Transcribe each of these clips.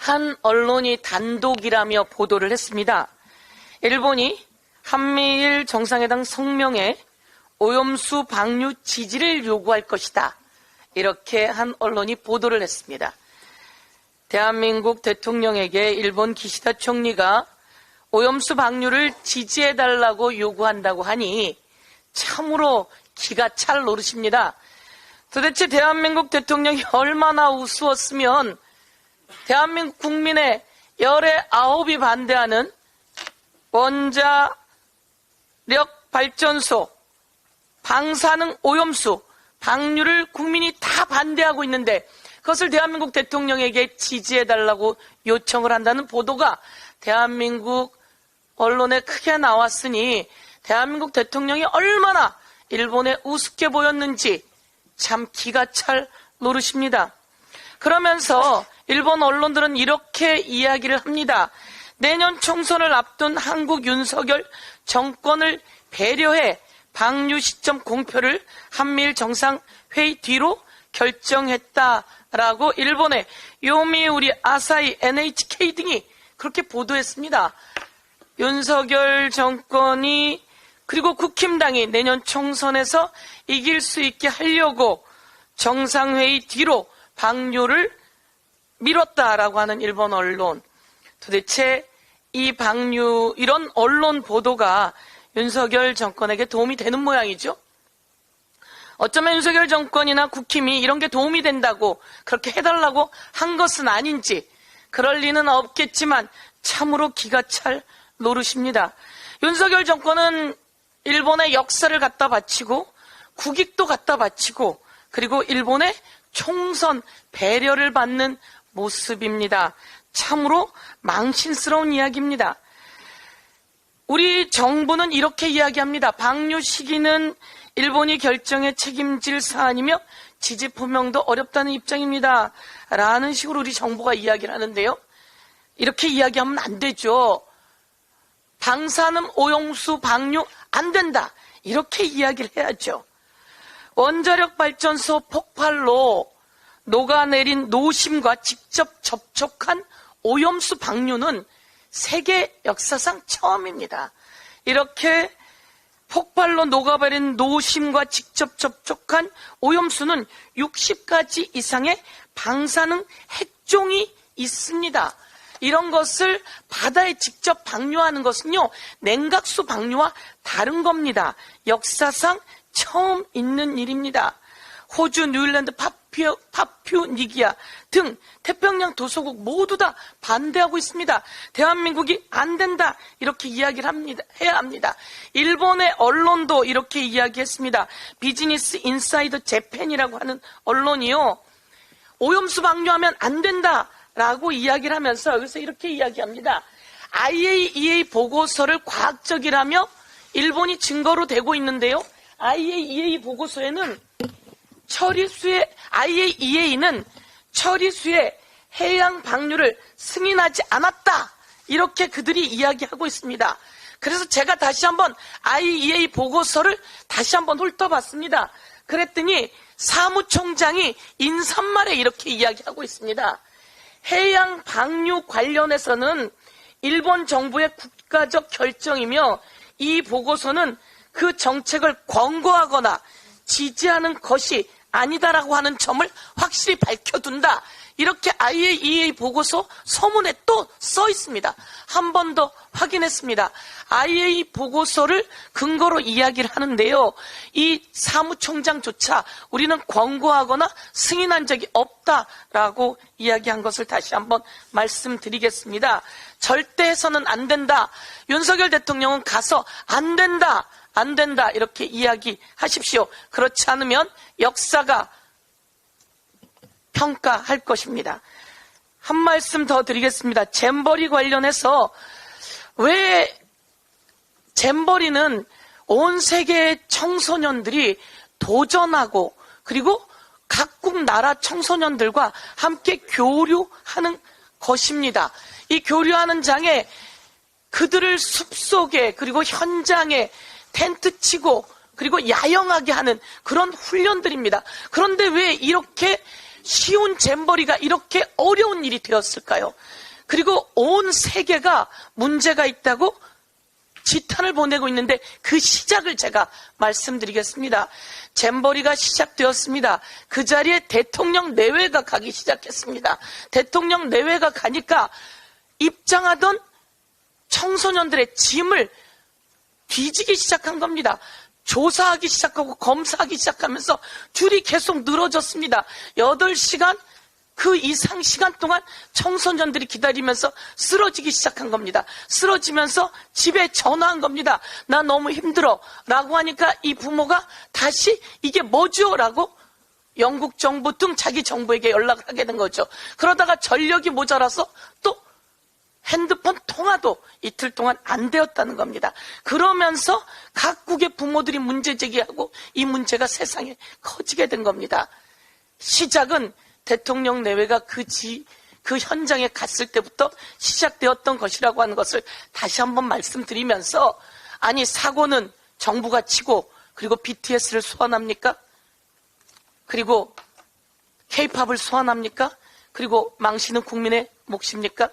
한 언론이 단독이라며 보도를 했습니다. 일본이 한미일 정상회담 성명에 오염수 방류 지지를 요구할 것이다. 이렇게 한 언론이 보도를 했습니다. 대한민국 대통령에게 일본 기시다 총리가 오염수 방류를 지지해달라고 요구한다고 하니 참으로 기가 찰 노릇입니다. 도대체 대한민국 대통령이 얼마나 우스웠으면 대한민국 국민의 열의 9이 반대하는 원자력 발전소 방사능 오염수 방류를 국민이 다 반대하고 있는데 그것을 대한민국 대통령에게 지지해달라고 요청을 한다는 보도가 대한민국 언론에 크게 나왔으니 대한민국 대통령이 얼마나 일본에 우습게 보였는지 참 기가 찰 노릇입니다. 그러면서 일본 언론들은 이렇게 이야기를 합니다. 내년 총선을 앞둔 한국 윤석열 정권을 배려해 방류 시점 공표를 한미일 정상회의 뒤로 결정했다라고 일본의 요미우리, 아사히, NHK 등이 그렇게 보도했습니다. 윤석열 정권이 그리고 국힘당이 내년 총선에서 이길 수 있게 하려고 정상회의 뒤로 방류를 미뤘다라고 하는 일본 언론. 도대체 이 방류, 이런 언론 보도가 윤석열 정권에게 도움이 되는 모양이죠. 어쩌면 윤석열 정권이나 국힘이 이런 게 도움이 된다고 그렇게 해달라고 한 것은 아닌지 그럴 리는 없겠지만 참으로 기가 찰 노릇입니다. 윤석열 정권은 일본의 역사를 갖다 바치고 국익도 갖다 바치고 그리고 일본의 총선 배려를 받는 모습입니다. 참으로 망신스러운 이야기입니다. 우리 정부는 이렇게 이야기합니다. 방류 시기는 일본이 결정에 책임질 사안이며 지지 표명도 어렵다는 입장입니다. 라는 식으로 우리 정부가 이야기를 하는데요. 이렇게 이야기하면 안 되죠. 방사능 오염수 방류 안 된다. 이렇게 이야기를 해야죠. 원자력 발전소 폭발로 녹아내린 노심과 직접 접촉한 오염수 방류는 세계 역사상 처음입니다. 이렇게 폭발로 녹아버린 노심과 직접 접촉한 오염수는 60가지 이상의 방사능 핵종이 있습니다. 이런 것을 바다에 직접 방류하는 것은요, 냉각수 방류와 다른 겁니다. 역사상 처음 있는 일입니다. 호주, 뉴질랜드, 파푸니기아 등 태평양 도서국 모두 다 반대하고 있습니다. 대한민국이 안 된다 이렇게 이야기를 해야 합니다. 일본의 언론도 이렇게 이야기했습니다. 비즈니스 인사이더 재팬이라고 하는 언론이요, 오염수 방류하면 안 된다라고 이야기를 하면서 여기서 이렇게 이야기합니다. IAEA 보고서를 과학적이라며 일본이 증거로 대고 있는데요. IAEA 보고서에는 IAEA는 처리수의 해양 방류를 승인하지 않았다. 이렇게 그들이 이야기하고 있습니다. 그래서 제가 다시 한번 IAEA 보고서를 다시 한번 훑어봤습니다. 그랬더니 사무총장이 인사말에 이렇게 이야기하고 있습니다. 해양 방류 관련해서는 일본 정부의 국가적 결정이며 이 보고서는 그 정책을 권고하거나 지지하는 것이 아니다라고 하는 점을 확실히 밝혀둔다. 이렇게 IAEA 보고서 서문에 또 써 있습니다. 한 번 더 확인했습니다. IAEA 보고서를 근거로 이야기를 하는데요. 이 사무총장조차 우리는 권고하거나 승인한 적이 없다라고 이야기한 것을 다시 한번 말씀드리겠습니다. 절대 해서는 안 된다. 윤석열 대통령은 가서 안 된다. 안 된다 이렇게 이야기하십시오. 그렇지 않으면 역사가 평가할 것입니다. 한 말씀 더 드리겠습니다. 잼버리 관련해서 왜 잼버리는 온 세계의 청소년들이 도전하고 그리고 각국 나라 청소년들과 함께 교류하는 것입니다. 이 교류하는 장에 그들을 숲속에 그리고 현장에 텐트 치고 그리고 야영하게 하는 그런 훈련들입니다. 그런데 왜 이렇게 쉬운 잼버리가 이렇게 어려운 일이 되었을까요? 그리고 온 세계가 문제가 있다고 지탄을 보내고 있는데 그 시작을 제가 말씀드리겠습니다. 잼버리가 시작되었습니다. 그 자리에 대통령 내외가 가기 시작했습니다. 대통령 내외가 가니까 입장하던 청소년들의 짐을 뒤지기 시작한 겁니다. 조사하기 시작하고 검사하기 시작하면서 줄이 계속 늘어졌습니다. 8시간 그 이상 시간 동안 청소년들이 기다리면서 쓰러지기 시작한 겁니다. 쓰러지면서 집에 전화한 겁니다. 나 너무 힘들어 라고 하니까 이 부모가 다시 이게 뭐죠? 라고 영국 정부 등 자기 정부에게 연락을 하게 된 거죠. 그러다가 전력이 모자라서 또 핸드폰 통화도 이틀 동안 안 되었다는 겁니다. 그러면서 각국의 부모들이 문제 제기하고 이 문제가 세상에 커지게 된 겁니다. 시작은 대통령 내외가 그 현장에 갔을 때부터 시작되었던 것이라고 하는 것을 다시 한번 말씀드리면서, 아니 사고는 정부가 치고 그리고 BTS를 소환합니까? 그리고 K-팝을 소환합니까? 그리고 망신은 국민의 몫입니까?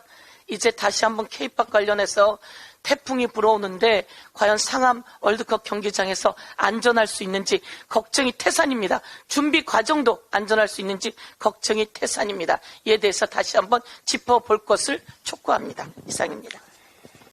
이제 다시 한번 K-팝 관련해서 태풍이 불어오는데 과연 상암 월드컵 경기장에서 안전할 수 있는지 걱정이 태산입니다. 준비 과정도 안전할 수 있는지 걱정이 태산입니다. 이에 대해서 다시 한번 짚어볼 것을 촉구합니다. 이상입니다.